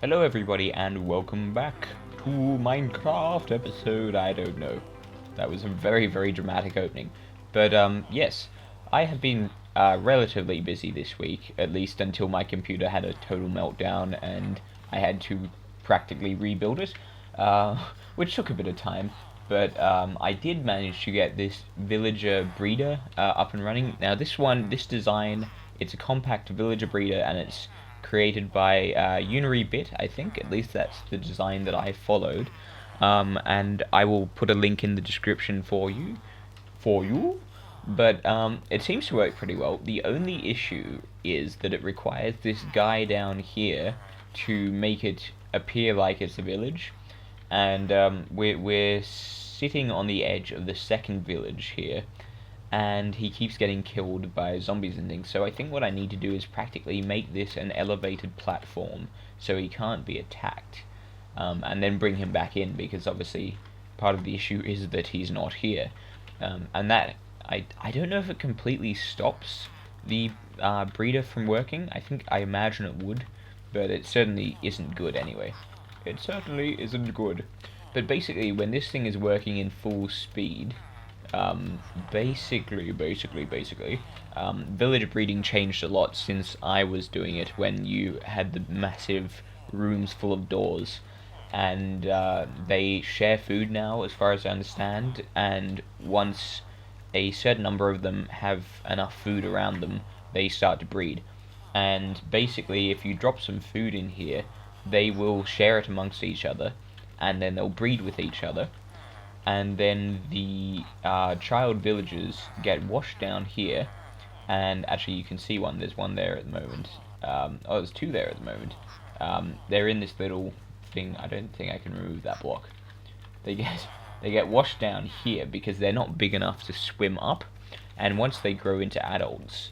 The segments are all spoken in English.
Hello everybody and welcome back to Minecraft episode, I don't know. That was a very dramatic opening. But yes, I have been relatively busy this week, at least until my computer had a total meltdown and I had to practically rebuild it, which took a bit of time. But I did manage to get this villager breeder up and running. Now this design, it's a compact villager breeder and it's created by Unity, I think. At least that's the design that I followed. And I will put a link in the description for you. But it seems to work pretty well. The only issue is that it requires this guy down here to make it appear like it's a village. And we're sitting on the edge of the second village here, and he keeps getting killed by zombies and things. So I think what I need to do is practically make this an elevated platform so he can't be attacked, and then bring him back in, because obviously part of the issue is that he's not here. And that, I don't know if it completely stops the breeder from working. I imagine it would, but it certainly isn't good anyway. It certainly isn't good. But basically, when this thing is working in full speed, basically, village breeding changed a lot since I was doing it, when you had the massive rooms full of doors. And they share food now, as far as I understand, and once a certain number of them have enough food around them, they start to breed. And basically, if you drop some food in here, they will share it amongst each other, and then they'll breed with each other. And then the child villagers get washed down here, and actually you can see one. There's one there at the moment. Oh, there's two there at the moment. They're in this little thing. I don't think I can remove that block. They get washed down here because they're not big enough to swim up. And once they grow into adults,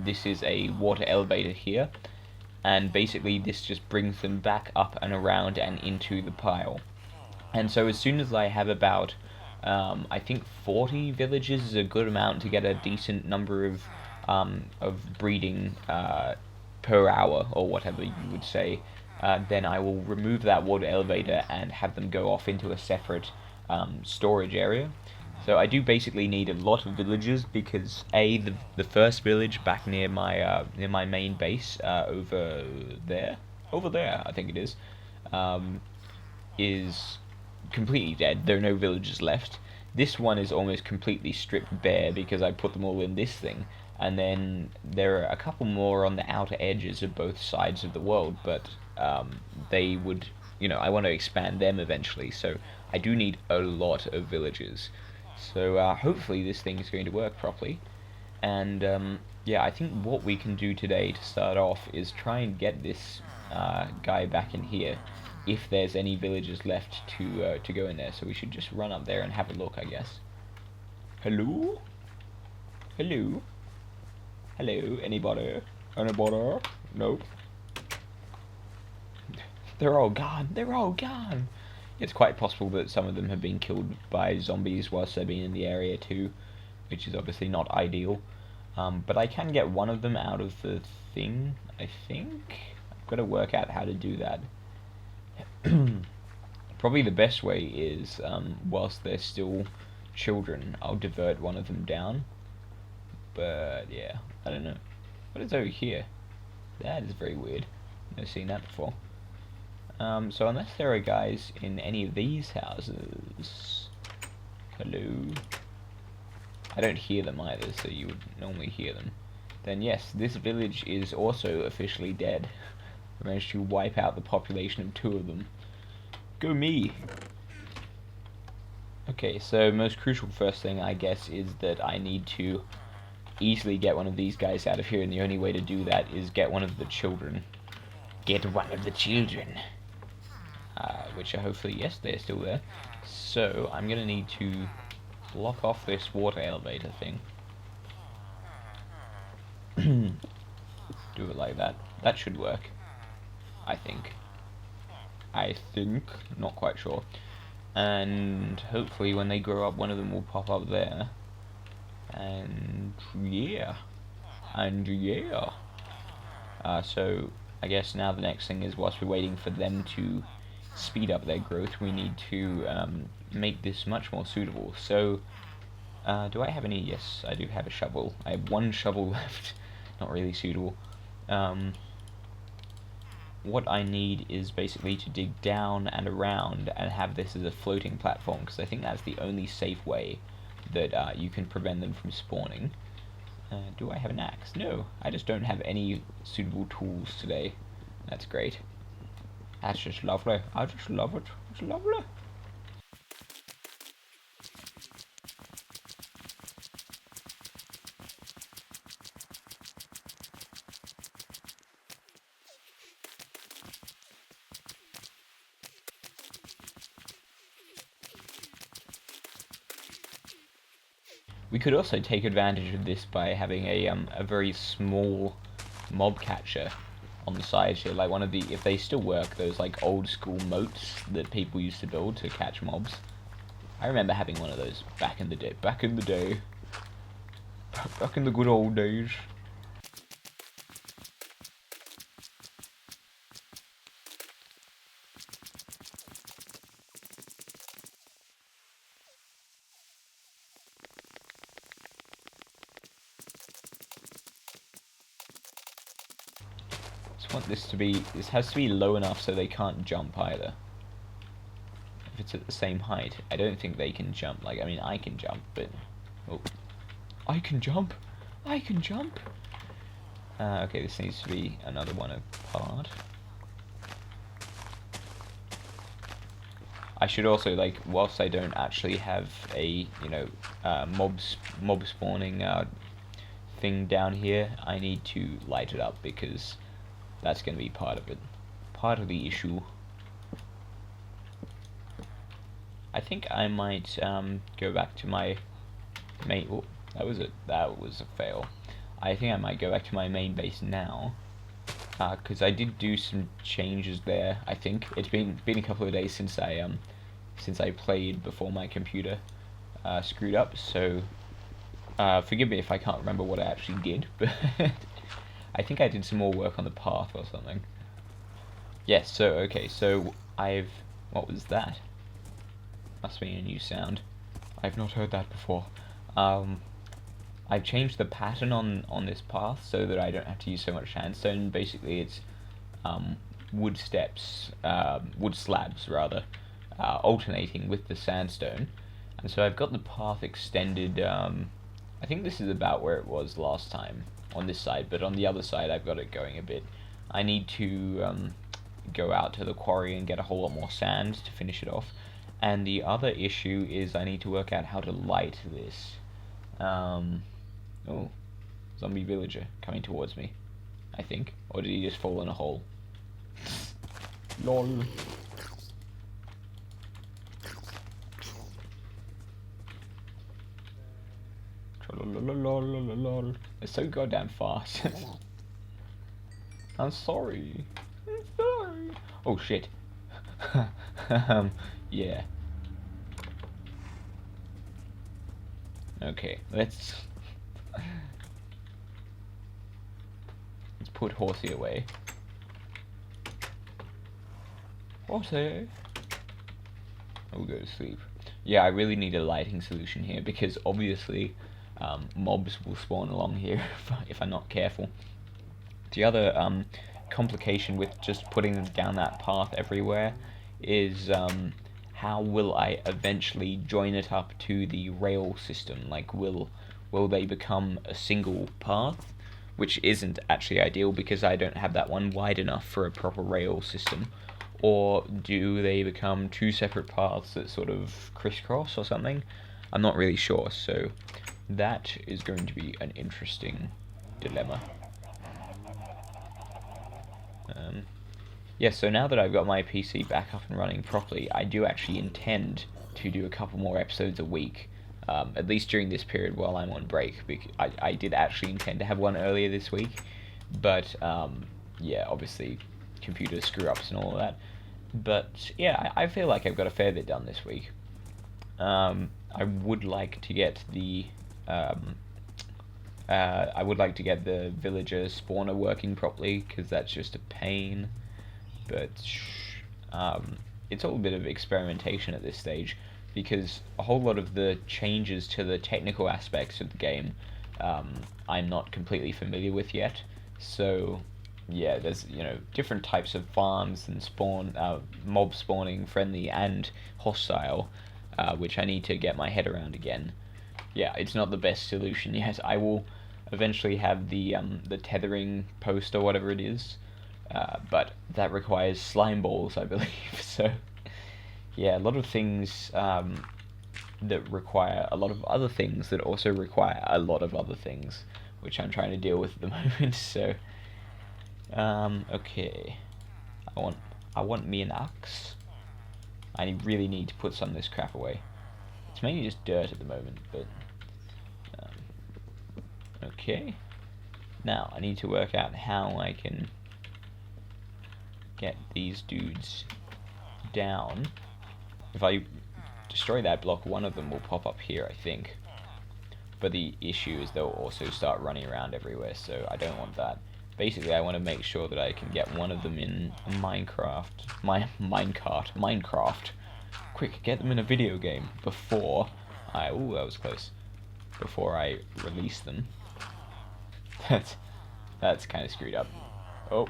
this is a water elevator here, and basically this just brings them back up and around and into the pile. And so as soon as I have about, I think 40 villages is a good amount to get a decent number of breeding per hour, or whatever you would say, then I will remove that water elevator and have them go off into a separate storage area. So I do basically need a lot of villagers, because the first village back near my main base, over there I think it is completely dead. There are no villagers left. This one is almost completely stripped bare because I put them all in this thing, and then there are a couple more on the outer edges of both sides of the world, but they would, I want to expand them eventually, so I do need a lot of villagers. So hopefully this thing is going to work properly. And yeah, I think what we can do today to start off is try and get this guy back in here, if there's any villagers left to go in there. So we should just run up there and have a look, I guess. Hello? Hello? Hello? Anybody? Anybody? Nope. They're all gone. They're all gone. It's quite possible that some of them have been killed by zombies whilst they've been in the area too, which is obviously not ideal. But I can get one of them out of the thing, I think. I've got to work out how to do that. Probably the best way is, whilst they're still children, I'll divert one of them down. But yeah, I don't know. What is over here? That is very weird. I've never seen that before. So unless there are guys in any of these houses... Hello? I don't hear them either, so you would normally hear them. Then yes, this village is also officially dead. I managed to wipe out the population of 2 of them. Go me! Okay, so most crucial first thing, I guess, is that I need to easily get one of these guys out of here, and the only way to do that is get one of the children. Get one of the children! Which are hopefully, yes, they're still there. So I'm gonna need to block off this water elevator thing. Do it like that. That should work. I think, not quite sure. And hopefully when they grow up, one of them will pop up there. And yeah. So I guess now the next thing is, whilst we're waiting for them to speed up their growth, we need to make this much more suitable. So, do I have any? Yes, I do have a shovel. I have one shovel left. Not really suitable. What I need is basically to dig down and around and have this as a floating platform, because I think that's the only safe way that you can prevent them from spawning. Do I have an axe? No, I just don't have any suitable tools today. That's great. That's just lovely. I just love it. It's lovely. We could also take advantage of this by having a very small mob catcher on the side here, like one of the, if they still work, those like old school moats that people used to build to catch mobs. I remember having one of those back in the day. Back in the good old days. Want this to be, this has to be low enough so they can't jump either. If it's at the same height, I don't think they can jump. Like, I mean, I can jump, but oh, I can jump. Okay, this needs to be another one apart. I should also, like, whilst I don't actually have a, you know, mob spawning thing down here, I need to light it up, because that's going to be part of it. Part of the issue. I think I might go back to my main... Oh, that was a fail. I think I might go back to my main base now. Because I did do some changes there, I think. It's been a couple of days since I played before my computer screwed up, so forgive me if I can't remember what I actually did, but I think I did some more work on the path or something. Yes, so, okay, so what was that? Must be a new sound. I've not heard that before. I've changed the pattern on this path so that I don't have to use so much sandstone. Basically, it's wood slabs rather, alternating with the sandstone. And so I've got the path extended, I think this is about where it was last time on this side, but on the other side I've got it going a bit. I need to go out to the quarry and get a whole lot more sand to finish it off. And the other issue is I need to work out how to light this. Oh, zombie villager coming towards me, I think. Or did he just fall in a hole? Lol. It's so goddamn fast. I'm sorry. Oh shit. Yeah. Okay, let's put Horsey away. Horsey. We'll go to sleep. Yeah, I really need a lighting solution here, because obviously mobs will spawn along here if I'm not careful. The other complication with just putting down that path everywhere is how will I eventually join it up to the rail system? Like, will they become a single path? Which isn't actually ideal, because I don't have that one wide enough for a proper rail system. Or do they become two separate paths that sort of crisscross or something? I'm not really sure, so that is going to be an interesting dilemma. Yeah, so now that I've got my PC back up and running properly, I do actually intend to do a couple more episodes a week, at least during this period while I'm on break. Because I did actually intend to have one earlier this week, but yeah, obviously computer screw-ups and all of that. But yeah, I feel like I've got a fair bit done this week. I would like to get the I would like to get the villager spawner working properly, because that's just a pain. But it's all a bit of experimentation at this stage, because a whole lot of the changes to the technical aspects of the game I'm not completely familiar with yet. So yeah, there's different types of farms and mob spawning, friendly and hostile, which I need to get my head around again. Yeah, it's not the best solution yet. I will eventually have the tethering post or whatever it is, but that requires slime balls, I believe. So yeah, a lot of things that require a lot of other things that also require a lot of other things, which I'm trying to deal with at the moment. So okay, I want me an axe. I really need to put some of this crap away. It's mainly just dirt at the moment, but okay. Now I need to work out how I can get these dudes down. If I destroy that block, one of them will pop up here, I think. But the issue is they'll also start running around everywhere, so I don't want that. Basically, I want to make sure that I can get one of them in Minecraft. Minecraft. Quick, get them in a video game before I... Ooh, that was close. Before I release them. That's kind of screwed up. Oh.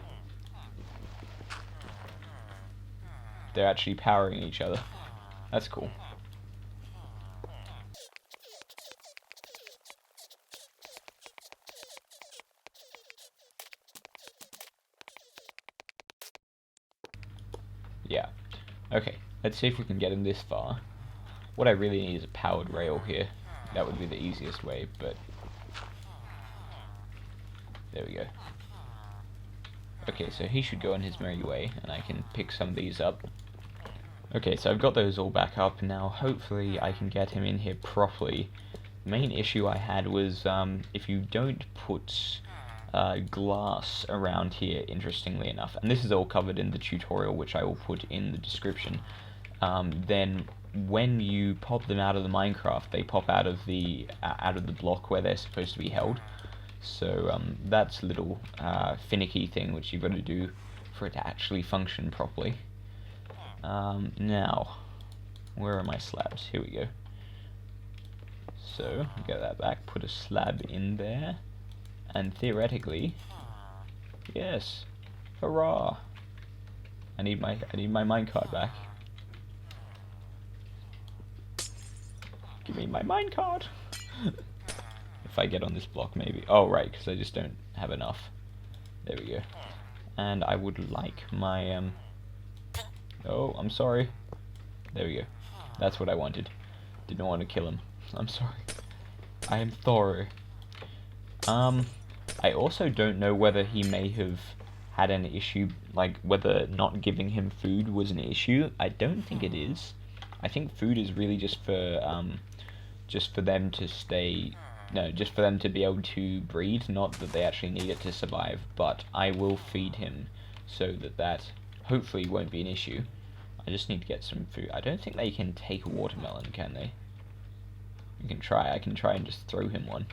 They're actually powering each other. That's cool. Yeah. Okay, let's see if we can get him this far. What I really need is a powered rail here. That would be the easiest way, but... There we go. Okay, so he should go on his merry way, and I can pick some of these up. Okay, so I've got those all back up, now hopefully I can get him in here properly. The main issue I had was if you don't put glass around here, interestingly enough, and this is all covered in the tutorial, which I will put in the description, then when you pop them out of the Minecraft, they pop out of the block where they're supposed to be held. So that's a little finicky thing which you've got to do for it to actually function properly. Now, where are my slabs? Here we go. So, get that back, put a slab in there, and theoretically, yes, hurrah! I need my minecart back. Give me my minecart! If I get on this block, maybe. Oh, right, because I just don't have enough. There we go. And I would like my, Oh, I'm sorry. There we go. That's what I wanted. Didn't want to kill him. I'm sorry. I am sorry. I also don't know whether he may have had an issue, like whether not giving him food was an issue. I don't think it is. I think food is really just for them to stay... No, just for them to be able to breed, not that they actually need it to survive. But I will feed him so that hopefully won't be an issue. I just need to get some food. I don't think they can take a watermelon, can they? You can try. I can try and just throw him one.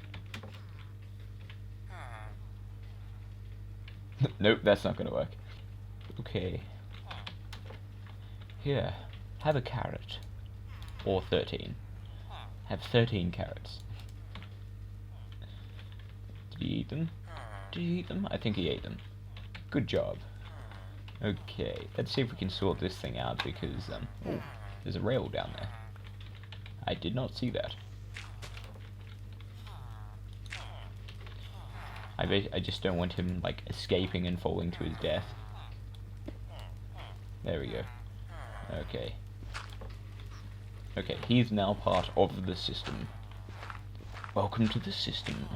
Nope, that's not gonna work. Okay. Here, have a carrot. Or 13. Have 13 carrots. Did he eat them? Did he eat them? I think he ate them. Good job. Okay, let's see if we can sort this thing out, because, oh, there's a rail down there. I did not see that. I just don't want him, like, escaping and falling to his death. There we go. Okay. Okay, he's now part of the system. Welcome to the system.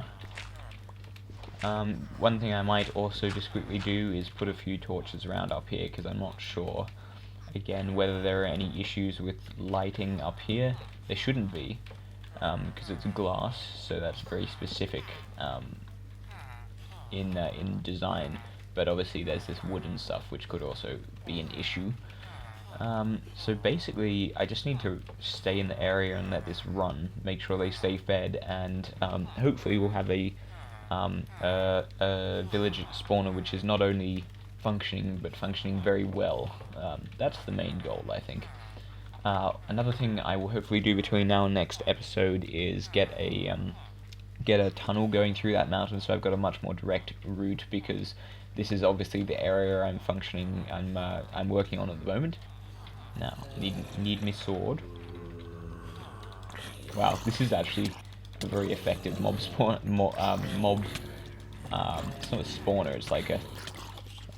One thing I might also just quickly do is put a few torches around up here, because I'm not sure, again, whether there are any issues with lighting up here. There shouldn't be, because it's glass, so that's very specific in design, but obviously there's this wooden stuff which could also be an issue. So basically I just need to stay in the area and let this run, make sure they stay fed, and hopefully we'll have a a village spawner which is not only functioning but functioning very well. That's the main goal, I think. Another thing I will hopefully do between now and next episode is get a tunnel going through that mountain, so I've got a much more direct route, because this is obviously the area I'm working on at the moment. Now, need me sword. Wow, this is actually a very effective mob spawn. It's not a spawner. It's like a.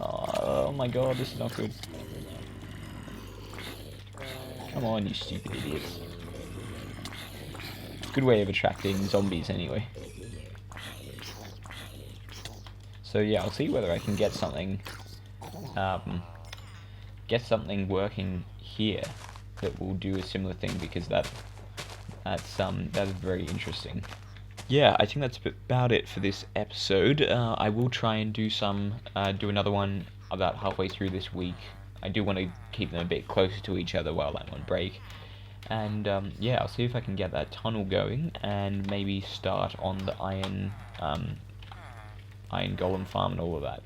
Oh my god, this is not good. Come on, you stupid idiots. Good way of attracting zombies, anyway. So yeah, I'll see whether I can get something working here that will do a similar thing, because that's very interesting. Yeah, I think that's about it for this episode. I will try and do another one about halfway through this week. I do want to keep them a bit closer to each other while I'm on break. And yeah, I'll see if I can get that tunnel going, and maybe start on the iron golem farm and all of that.